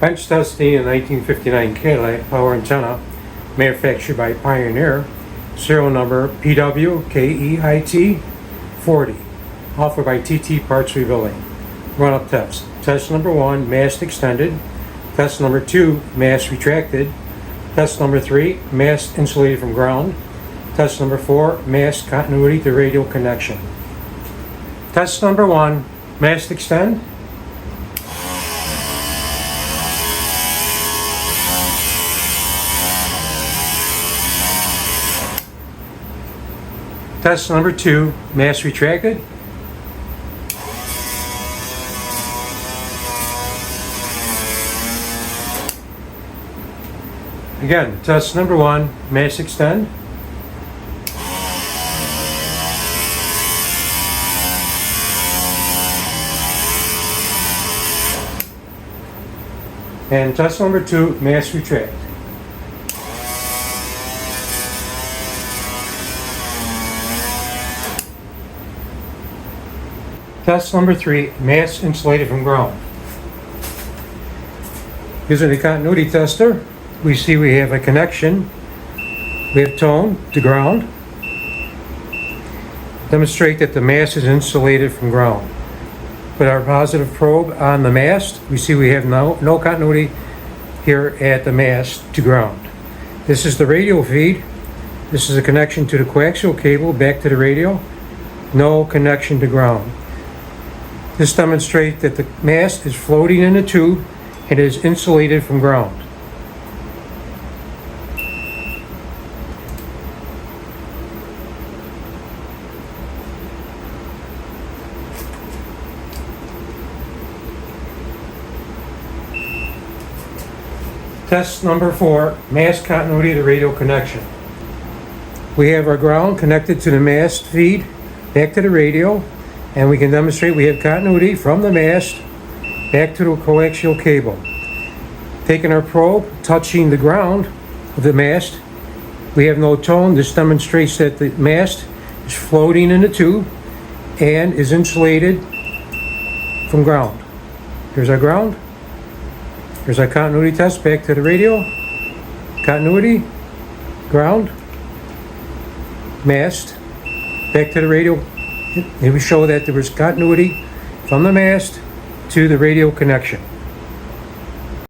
Bench testing a 1959 Cadillac power antenna manufactured by Pioneer, serial number PWKEIT 40, offered by TT Parts Rebuilding. Run-up test. Test number 1, mast extended. Test number 2, mast retracted. Test number 3, mast insulated from ground. Test number 4, mast continuity to radial connection. Test number 1, mast extend. Test number 2, mast retracted. Again, test number 1, mast extend. And test number 2, mast retract. Test number 3, mast insulated from ground. Using the continuity tester, we see we have a connection. We have tone to ground. Demonstrate that the mast is insulated from ground. With our positive probe on the mast, we see we have no continuity here at the mast to ground. This is the radial feed. This is a connection to the coaxial cable back to the radial. No connection to ground. This demonstrates that the mast is floating in the tube and is insulated from ground. Test number 4, mast continuity to radial connection. We have our ground connected to the mast feed back to the radial, and we can demonstrate we have continuity from the mast back to the coaxial cable. Taking our probe, touching the ground of the mast, we have no tone. This demonstrates that the mast is floating in the tube and is insulated from ground. Here's our ground. Here's our continuity test back to the radial. Continuity, ground, mast, back to the radial. Here we show that there was continuity from the mast to the radial connection.